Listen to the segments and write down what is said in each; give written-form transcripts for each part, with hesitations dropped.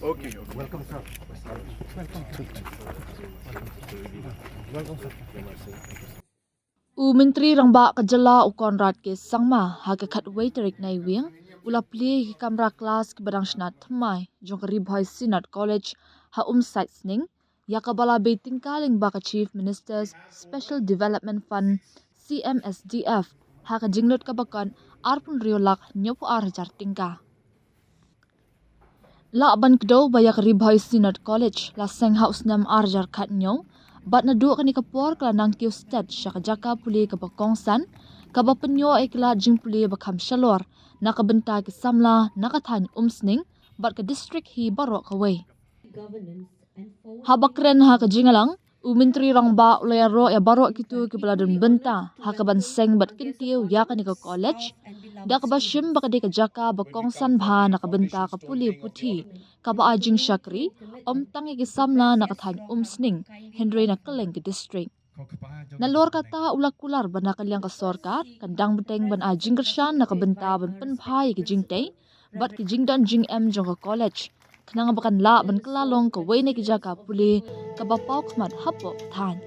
Okay. Welcome, sir. Welcome, sir. Menteri rangba kajala ukonrat ke sangma haga khatway tarik nai wing ula Plie ki kamra klas ki badang shnat thymmai jong Ri Bhoi Synod College ha site sning yakabala baiting kaling baka Chief Minister's Special Development Fund CMSDF haga jinglot kabakan arpun riolak nyopo arjar tingka la ban kdo bayak Ri Bhoi Synod College la seng house nam arjar khat nyo bat na du kani kapor kala nang kiu stat syaka jaka puli ka bakongsan ka bapenyo ekla jing puli bakam shalor nakabenta ki samla nakathan umsning bat ka district hi barok away habakren ha ka jingalang Menteri rangba ulaya ro ya barok kitu ki baladun benta ha ka ban seng bat kintiu ya kani ka college da ka bashim baka de ka jaka bakongsan bha nakabenta ka puli puthi ka ba ajing shakri om tangi ki samla nakathan umsning Henry na kaleng ki district nalor kata ulak kular ban nakalyang ka sorkar kandang beteng ban ajing kershan nakabenta ban penphai ki jingtei bat ki jingdan jing em jong ka college kenang bakan la ban kelalong ka wei ne ki jaka puli ka bapau khmat hapo than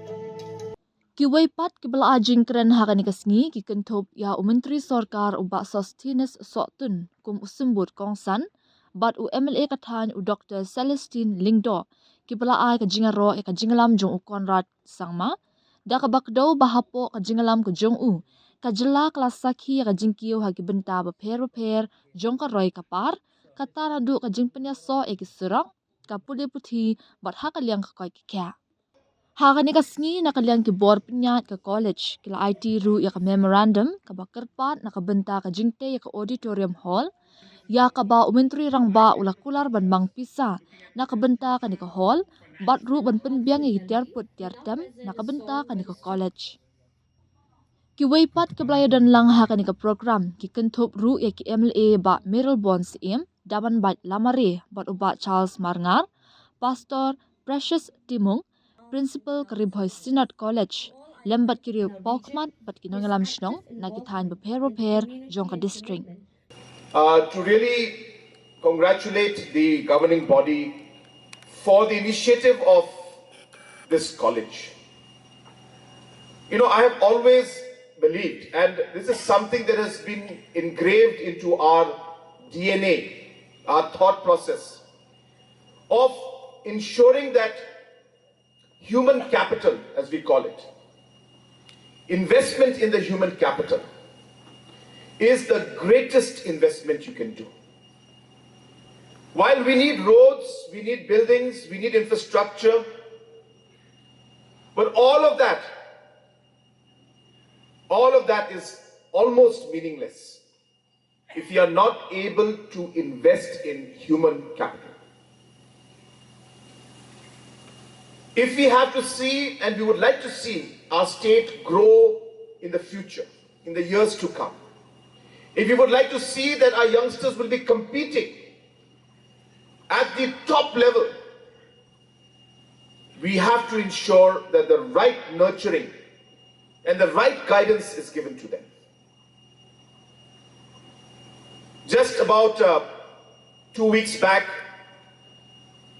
ki wei pat ki bala ajing kren ha kani kasngi ki kenthop ya menteri sorkar uba sostines sotun kum usimbut kongsan bat u MLA kathan u Dr. Celestine Lingdo ki bala ai ka jingaro e ka jingalam jong u konrad sangma da ka bakdo bahapo ka jingalam ko jong u ka jela kelas sakhi ka jingkiu ha ki benta ba pher jong ka roi kapar katara du ka jingpenya so e ki surak ka puli puthi bat ha ka liang ka koi ki kya ha ka ni ka sngi na ka liang ki bor penyat ka college kila IT ru ya ka memorandum ka bakar pat na ka benta ka jingte ya ka auditorium hall ya ka ba menteri rangba ula kular ban mang pisa na ka benta ka ni ka hall bat ru ban penbiang i tiar put tiar tem na ka benta ka ni ka college ki wei pat ke blaya dan lang ha ka ni ka program ki kenthop ru ya ki MLA ba Meryl Bonds im daban bat lamare bat uba Charles Marngar Pastor Precious Timung Principal ka Ri Bhoi Synod College lembat kiri pokmat bat kinongalam shnong na kithan ba pher jong ka district To really congratulate the governing body for the initiative of this college. You know, I have always believed, and this is something that has been engraved into our DNA, our thought process, of ensuring that human capital, as we call it, investment in the human capital, is the greatest investment you can do. While we need roads, we need buildings, we need infrastructure, but all of that is almost meaningless if you are not able to invest in human capital. If we have to see, and we would like to see, our state grow in the future, in the years to come, if we would like to see that our youngsters will be competing at the top level, we have to ensure that the right nurturing and the right guidance is given to them. Just about 2 weeks back,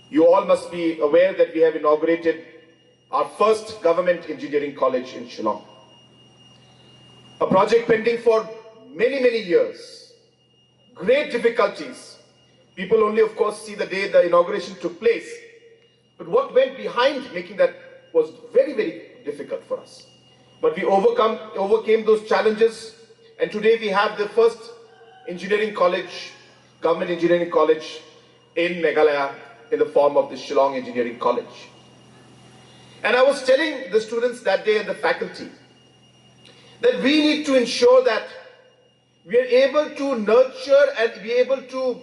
you all must be aware that we have inaugurated our first government engineering college in Shillong. A project pending for many years, great difficulties. People only, of course, see the day the inauguration took place. But what went behind making that was very difficult for us. But we overcame those challenges, and today we have the first engineering college, government engineering college in Meghalaya in the form of the Shillong Engineering College. And I was telling the students that day and the faculty that we need to ensure that we are able to nurture and be able to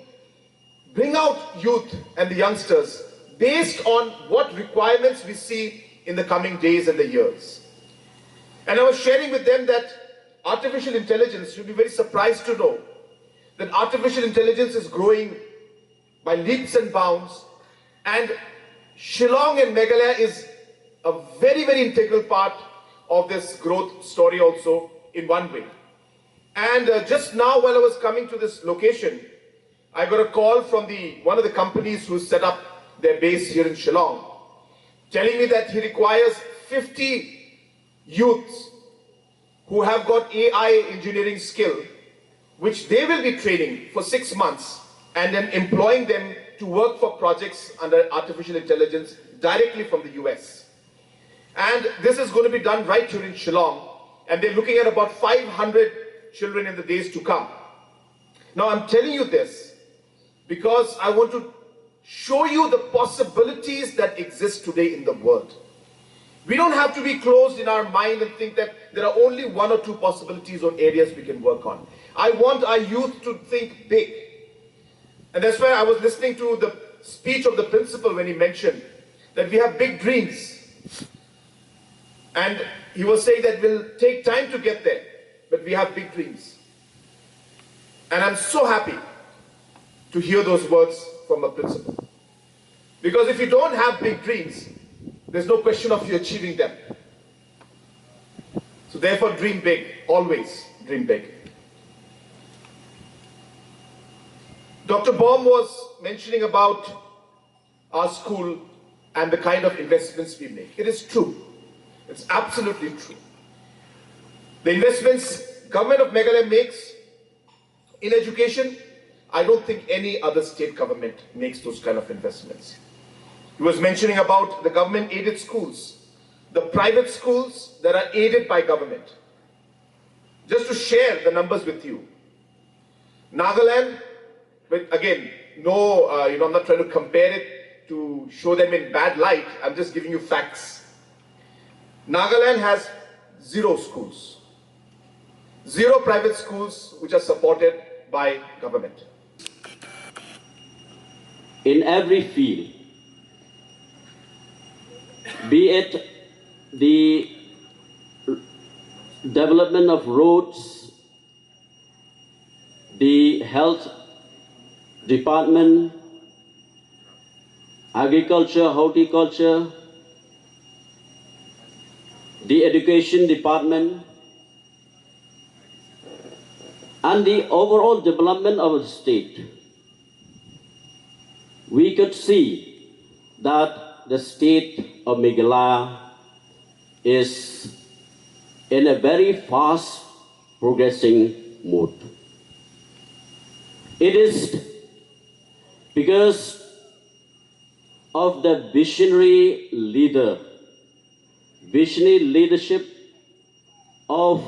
bring out youth and the youngsters based on what requirements we see in the coming days and the years. And I was sharing with them that artificial intelligence, you'll be very surprised to know that artificial intelligence is growing by leaps and bounds, and Shillong and Meghalaya is a very integral part of this growth story also in one way. And just now while I was coming to this location, I got a call from one of the companies who set up their base here in Shillong, telling me that he requires 50 youths who have got AI engineering skill, which they will be training for 6 months and then employing them to work for projects under artificial intelligence directly from the US. And this is going to be done right here in Shillong, and they're looking at about 500 children in the days to come. Now I'm telling you this because I want to show you the possibilities that exist today in the world. We don't have to be closed in our mind and think that there are only 1 or 2 possibilities or areas we can work on. I want our youth to think big. And that's why I was listening to the speech of the principal when he mentioned that we have big dreams. And he was saying that we'll take time to get there, but we have big dreams. And I'm so happy to hear those words from a principal. Because if you don't have big dreams, there's no question of you achieving them. So therefore, dream big. Always dream big. Dr. Baum was mentioning about our school and the kind of investments we make. It is true. It's absolutely true. The investments government of Meghalaya makes in education, I don't think any other state government makes those kind of investments. He was mentioning about the government-aided schools, the private schools that are aided by government. Just to share the numbers with you. Nagaland, with again, no, I'm not trying to compare it to show them in bad light. I'm just giving you facts. Nagaland has 0 schools. 0 private schools which are supported by government. In every field, be it the development of roads, the health department, agriculture, horticulture, the education department, and the overall development of the state, we could see that the state of Meghalaya is in a very fast progressing mode. It is because of the visionary leadership of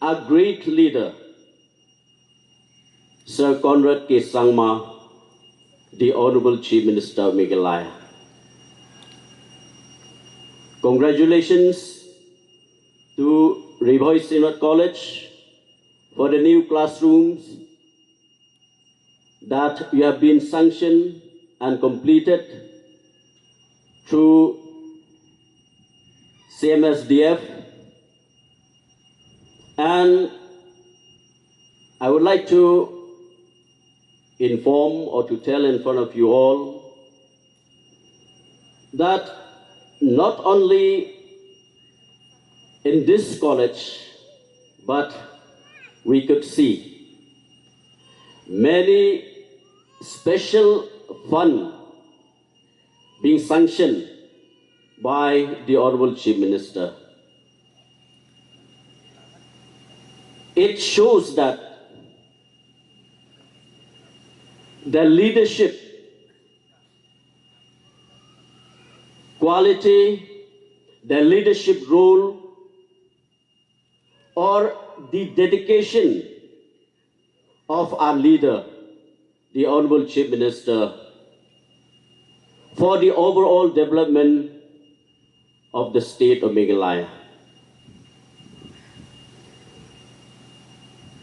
a great leader, Sir Conrad K. Sangma, the Honorable Chief Minister of Meghalaya. Congratulations to Ri Bhoi Synod College for the new classrooms that you have been sanctioned and completed through CMSDF. And I would like to inform or to tell in front of you all that not only in this college, but we could see many special fund being sanctioned by the Honorable Chief Minister. It shows that the leadership quality, the leadership role, or the dedication of our leader, the Honorable Chief Minister, for the overall development of the state of Meghalaya.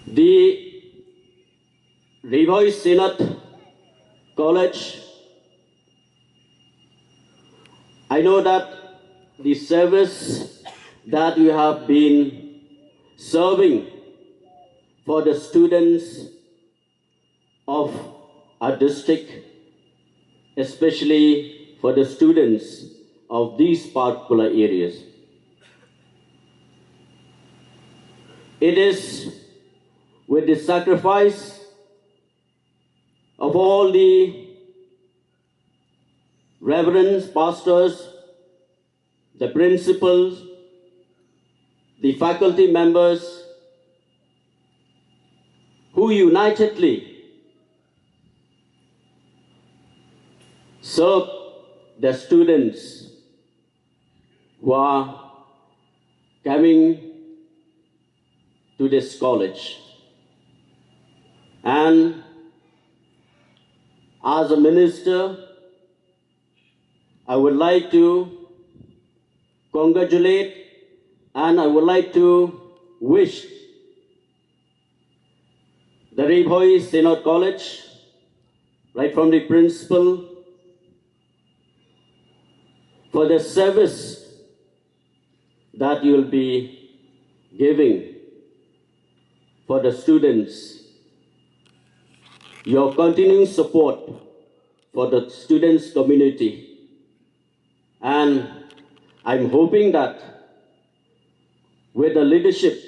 The Ri Bhoi Synod College, I know that the service that you have been serving for the students of our district, especially for the students of these particular areas. It is with the sacrifice of all the reverends, pastors, the principals, the faculty members, who unitedly serve the students who are coming to this college. And as a minister, I would like to congratulate and I would like to wish the Ri Bhoi Synod College, right from the principal, for the service that you will be giving for the students, your continuing support for the students community. And I'm hoping that with the leadership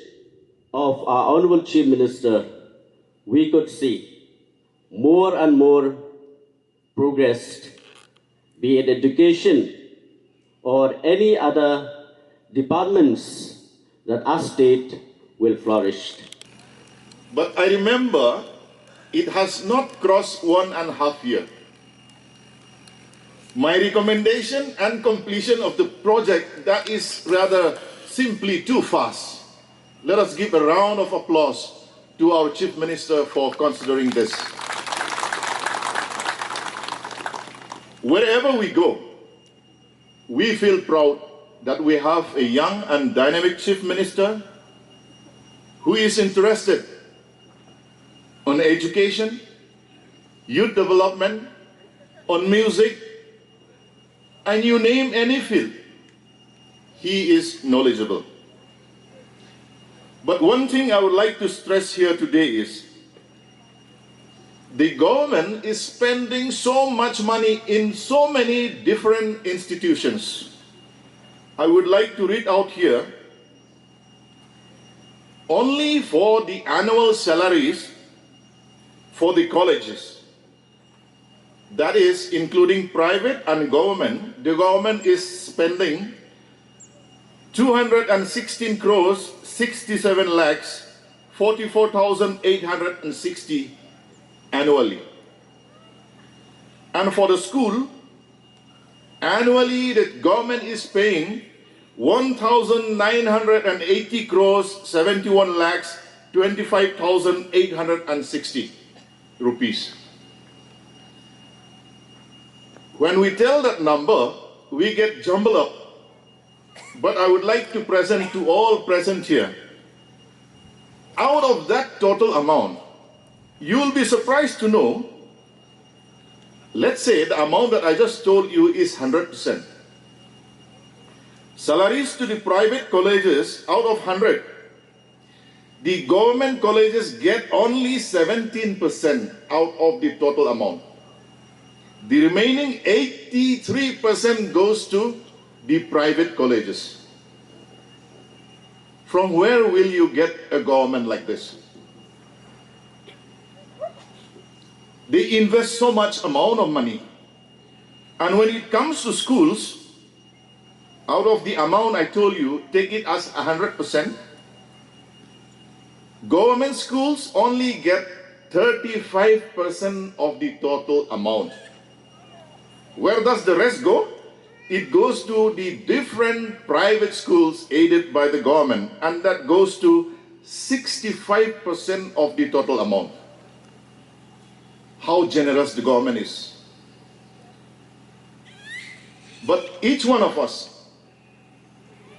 of our Honorable Chief Minister, we could see more and more progress, be it education or any other departments that our state will flourish. But I remember it has not crossed 1.5 years. My recommendation and completion of the project, that is rather simply too fast. Let us give a round of applause to our Chief Minister for considering this. Wherever we go, we feel proud that we have a young and dynamic Chief Minister who is interested on education, youth development, on music, and you name any field, he is knowledgeable. But one thing I would like to stress here today is the government is spending so much money in so many different institutions. I would like to read out here, only for the annual salaries for the colleges, that is including private and government, the government is spending 216 crores 67 lakhs 44,860 annually. And for the school, annually the government is paying 1,980 crores 71 lakhs 25,860 rupees. When we tell that number, we get jumbled up. But I would like to present to all present here, out of that total amount, you will be surprised to know, let's say the amount that I just told you is 100%. Salaries to the private colleges, out of 100, the government colleges get only 17% out of the total amount. The remaining 83% goes to the private colleges. From where will you get a government like this? They invest so much amount of money. And when it comes to schools, out of the amount I told you, take it as 100%. Government schools only get 35% of the total amount. Where does the rest go? It goes to the different private schools aided by the government, and that goes to 65% of the total amount. How generous the government is. But each one of us,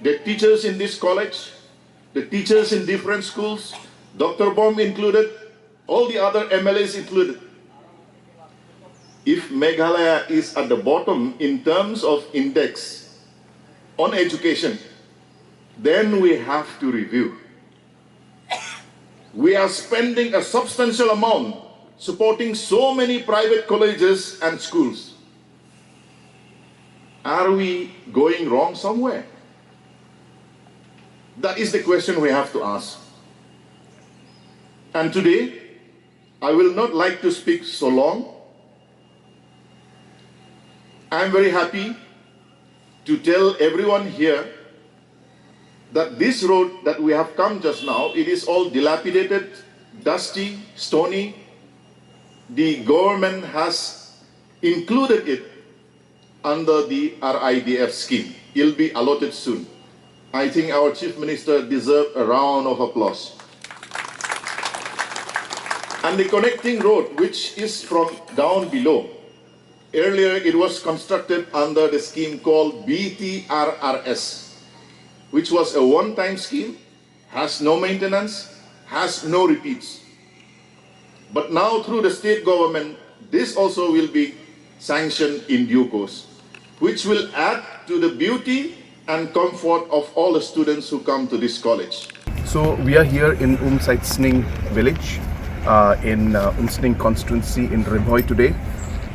the teachers in this college, the teachers in different schools, Dr. Bomb included, all the other MLAs included, if Meghalaya is at the bottom in terms of index on education, then we have to review. We are spending a substantial amount supporting so many private colleges and schools. Are we going wrong somewhere? That is the question we have to ask. And today, I will not like to speak so long. I am very happy to tell everyone here that this road that we have come just now, it is all dilapidated, dusty, stony. The government has included it under the RIDF scheme. It will be allotted soon. I think our Chief Minister deserves a round of applause. And the connecting road, which is from down below, earlier it was constructed under the scheme called BTRRS, which was a one-time scheme, has no maintenance, has no repeats. But now through the state government, this also will be sanctioned in due course, which will add to the beauty and comfort of all the students who come to this college. So we are here in Sning village, in Sning constituency in Ri Bhoi today,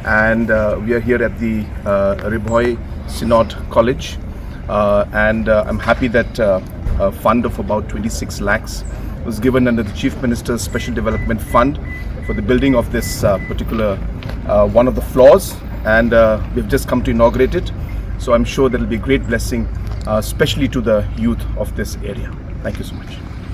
and we are here at the Ri Bhoi Synod College, and I'm happy that a fund of about 26 lakhs was given under the Chief Minister's Special Development Fund for the building of this particular one of the floors, and we've just come to inaugurate it. So I'm sure that will be a great blessing, especially to the youth of this area. Thank you so much.